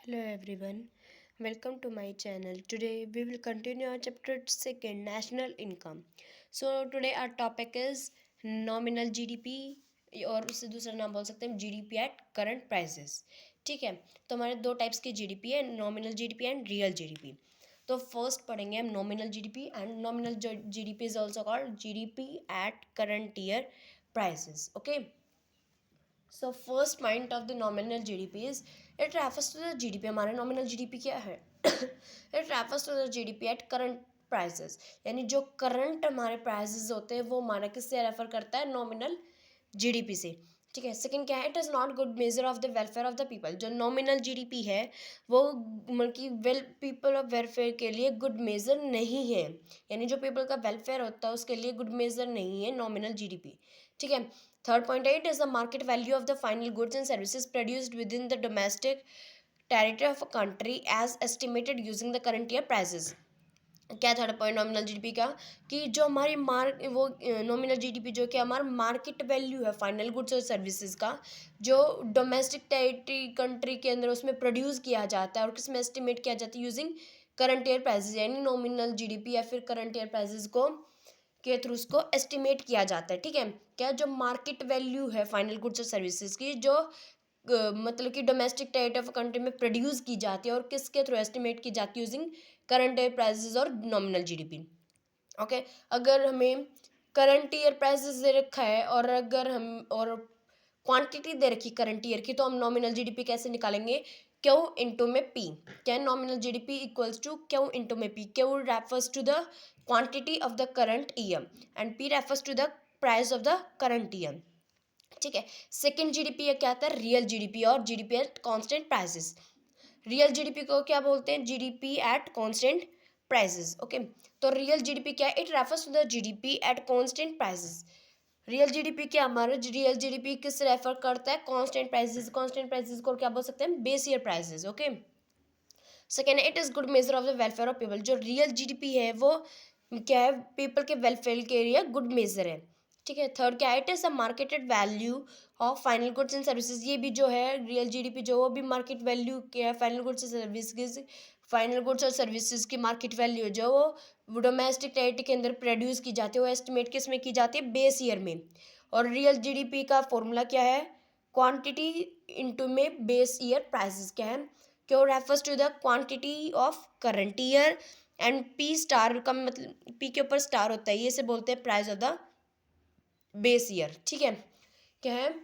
Hello everyone, welcome to my channel. Today we will continue our chapter 2 national income. So today our topic is nominal GDP और उससे दूसरा नाम बोल सकते हैं जीडीपी एट करंट प्राइसेस. ठीक है, तो हमारे दो टाइप्स की जीडीपी है, nominal GDP and real GDP. तो फर्स्ट पढ़ेंगे हम nominal GDP and nominal GDP is also called GDP at current year prices. Okay. So first point of the nominal GDP is it refers to the GDP. हमारा nominal GDP क्या है? It refers to the GDP at current prices. यानी जो current हमारे prices होते हैं वो हमारा किससे रेफर करता है? नॉमिनल जीडीपी से. ठीक है. सेकंड क्या है? It is not good measure of the welfare of the people. जो नॉमिनल जीडीपी है वो मतलब कि पीपल ऑफ वेलफेयर के लिए गुड मेजर नहीं है. यानी जो पीपल का वेलफेयर होता है उसके लिए गुड मेजर नहीं है नॉमिनल जीडीपी. ठीक है. Third point, it is the market value of the final goods and services produced within the domestic territory of a country as estimated using the current year prices. क्या third point nominal GDP का? कि जो हमारी nominal GDP जो कि हमारा market value है final goods और सर्विसेज का, जो डोमेस्टिक टेरिटरी कंट्री के अंदर उसमें प्रोड्यूस किया जाता है और किसमें एस्टिमेट किया जाता है यूजिंग करंट ईयर प्राइसेस. यानी नॉमिनल जीडीपी या फिर करंट ईयर प्राइसेस को के थ्रू उसको एस्टिमेट किया जाता है. ठीक है. क्या जो मार्केट वैल्यू है फाइनल गुड्स और सर्विसेज की जो मतलब कि डोमेस्टिक टेरिटरी ऑफ कंट्री में प्रोड्यूस की जाती है और किसके थ्रू एस्टिमेट की जाती है यूजिंग करंट ईयर प्राइसेस और नॉमिनल जीडीपी. ओके. अगर हमें करंट ईयर प्राइसेस दे रखा है और अगर हम और क्वांटिटी दे रखी करंट ईयर की, तो हम नॉमिनल जीडीपी कैसे निकालेंगे? क्यू इंटू में पी. क्या nominal GDP equals to Q into में P. Q refers to the quantity of the current year and P refers to the price of the current year. ठीक है. Second GDP क्या आता है? Real GDP और GDP at constant prices. Real GDP को क्या बोलते हैं? GDP at constant prices. Okay. तो रियल जीडीपी क्या है? It refers to the GDP at constant prices. Real GDP क्या हमारा? रियल जीडीपी किस रेफर करता है? Constant prices. कांस्टेंट प्राइसेस को क्या बोल सकते हैं? Base year prices. Okay. Second, it is good measure of the welfare of people. जो रियल जीडीपी है वो क्या है? पीपल के वेलफेयर के लिए गुड मेजर है. ठीक है. थर्ड क्या है? It is a marketed value of final goods and services. ये भी जो है रियल जीडीपी जो वो भी मार्केट वैल्यू क्या है? Final goods and services. Final goods और सर्विसेज की मार्केट वैल्यू जो वो डोमेस्टिक टेरिटरी के अंदर प्रोड्यूस की जाती है वो एस्टिमेट किस में की जाती है? बेस ईयर में. और रियल जीडीपी का फॉर्मूला क्या है? क्वांटिटी इंटू में बेस ईयर प्राइसेस. क्या है? क्यों refers to the quantity of current year and P star का मतलब पी के ऊपर स्टार होता है, ये से बोलते हैं price of the base year. ठीक है. क्या है?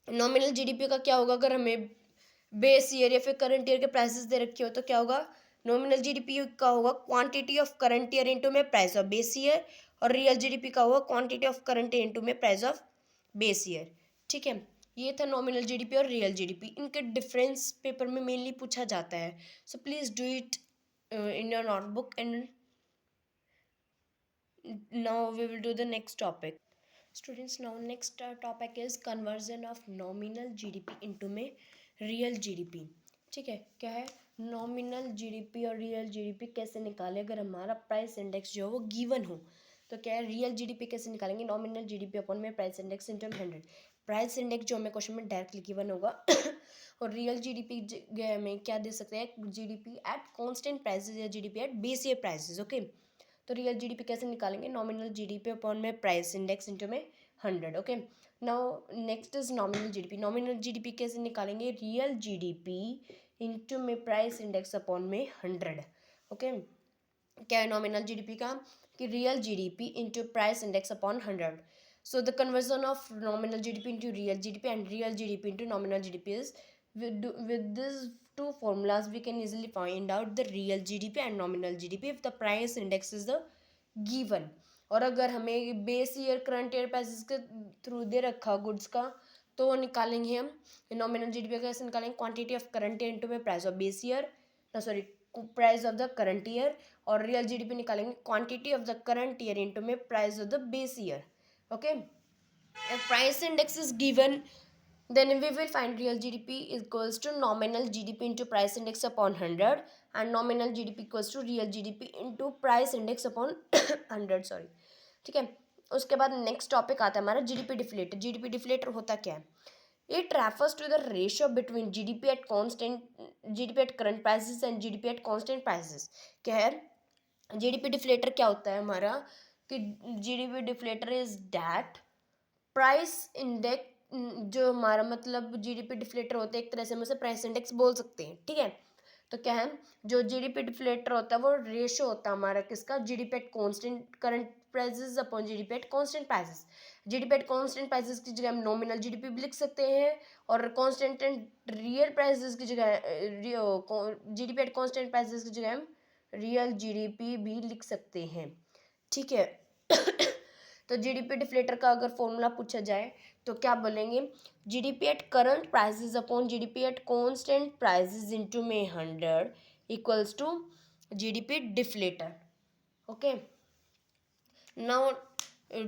नॉमिनल जीडीपी का क्या होगा? अगर हमें बेस ईयर या फिर करंट ईयर के प्राइसेस दे रखे हो तो क्या होगा? नॉमिनल जीडीपी का होगा quantity of current year into में प्राइस ऑफ बेस ईयर और रियल जीडीपी का होगा quantity of current year into में प्राइस ऑफ बेस ईयर. ठीक है. ये था नॉमिनल जीडीपी और रियल जीडीपी. इनके डिफरेंस पेपर में मेनली पूछा जाता है. So please do it in your notebook and now we will do the next topic. Students, now next topic is conversion of nominal GDP into में real GDP. ठीक है. क्या है? नॉमिनल जीडीपी और रियल जीडीपी कैसे निकाले? अगर हमारा प्राइस इंडेक्स जो है वो गिवन हो तो क्या है? रियल जीडीपी कैसे निकालेंगे? नॉमिनल जीडीपी अपॉन में price index into 100. Price index जो हमें क्वेश्चन में डायरेक्टली गिवन होगा और रियल जीडीपी में क्या दे सकते हैं? जीडीपी एट कांस्टेंट प्राइसेस या GDP at base year prices. Okay. तो रियल जीडीपी कैसे निकालेंगे? नॉमिनल जीडीपी अपॉन में प्राइस इंडेक्स इंटू में 100. Okay. Now next is nominal GDP. Nominal GDP कैसे निकालेंगे? रियल जीडीपी इंटू में प्राइस इंडेक्स अपॉन में 100. ओके. क्या है नॉमिनल जीडीपी का? कि real GDP into price index upon 100. So the conversion of nominal GDP into real GDP and real GDP into nominal GDP is with these two formulas we can easily find out the real GDP and nominal GDP if the price index is the given. और अगर हमें base year current year prices के through दे रखा goods का तो निकालेंगे हम nominal GDP कैसे निकालेंगे? Quantity of current year into में price of base year sorry price of the current year. और रियल जीडीपी निकालेंगे quantity of the current year into में price of the base year. Okay. If price index is given, then we will find real GDP equals to nominal GDP into price index upon 100 and nominal GDP equals to real GDP into price index upon 100. Sorry. ठीक है. उसके बाद next topic आता है हमारा GDP deflator. GDP deflator होता क्या है? It refers to the ratio between GDP at current prices and GDP at constant prices. क्या है GDP डिफ्लेटर? क्या होता है हमारा कि GDP deflator is that price index, जो हमारा मतलब जीडीपी डिफ्लेटर होता है, एक तरह से हम उसे प्राइस इंडेक्स बोल सकते हैं, ठीक है। तो क्या है, जो जीडीपी डिफ्लेटर होता है वो रेशो होता है हमारा किसका, GDP at constant current prices upon GDP at constant prices. GDP at constant prices की जगह हम नॉमिनल जीडीपी भी लिख सकते हैं, और कांस्टेंट एंड रियल प्राइसेस की जगह जीडीपी एट कांस्टेंट प्राइसेस की जगह हम रियल जीडीपी भी लिख सकते हैं, ठीक है। तो जीडीपी डिफ्लेटर का अगर फॉर्मूला पूछा जाए तो क्या बोलेंगे, GDP at current prices upon GDP at constant prices into में 100 equals to GDP deflator. Okay, now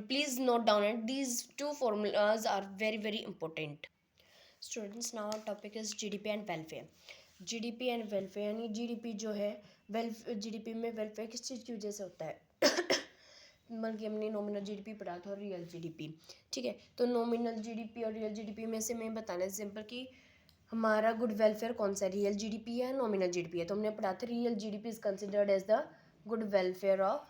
please note down it, these two formulas are very important. Students, now our topic is GDP and welfare. GDP and welfare यानी GDP जो है GDP में welfare किस चीज़ की वजह से होता है मतलब कि हमने नॉमिनल जीडीपी पढ़ा था और रियल जीडीपी, ठीक है। तो नॉमिनल जीडीपी और रियल जीडीपी में से मैं बताना है सिंपल कि हमारा गुड वेलफेयर कौन सा है, रियल जीडीपी है नॉमिनल जीडीपी है। तो हमने पढ़ा था real GDP is considered as the good welfare of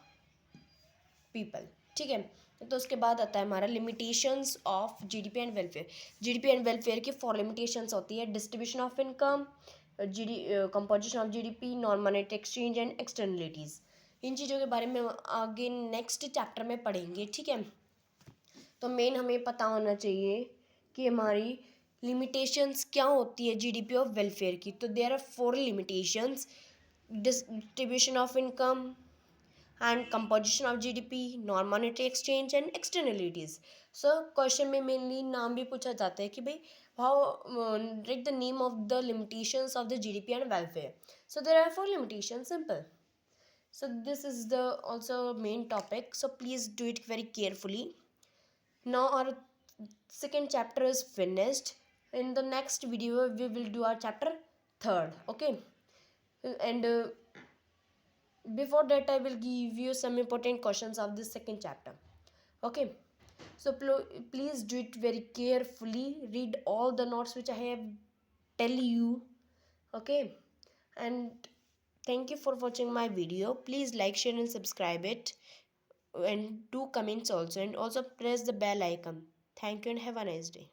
people, ठीक है। तो उसके बाद आता है हमारा limitations of GDP and welfare. GDP and welfare की 4 लिमिटेशंस होती है, distribution of income, composition of GDP, non monetary exchange and externalities. इन चीज़ों के बारे में आगे नेक्स्ट चैप्टर में पढ़ेंगे, ठीक है। तो मेन हमें पता होना चाहिए कि हमारी लिमिटेशंस क्या होती है जीडीपी ऑफ वेलफेयर की। तो there are 4 limitations, distribution of income and composition of GDP, non-monetary exchange and externalities. So question में मेनली नाम भी पूछा जाता है कि भाई how write the name of the limitations of the GDP and welfare. So there are 4 limitations, simple. So this is the also main topic, so please do it very carefully. Now our second chapter is finished. In the next video we will do our chapter third, okay. And before that I will give you some important questions of this second chapter, okay. So please do it very carefully, read all the notes which I have tell you, okay. And thank you for watching my video. Please like, share and subscribe it, and do comments also, and also press the bell icon. Thank you and have a nice day.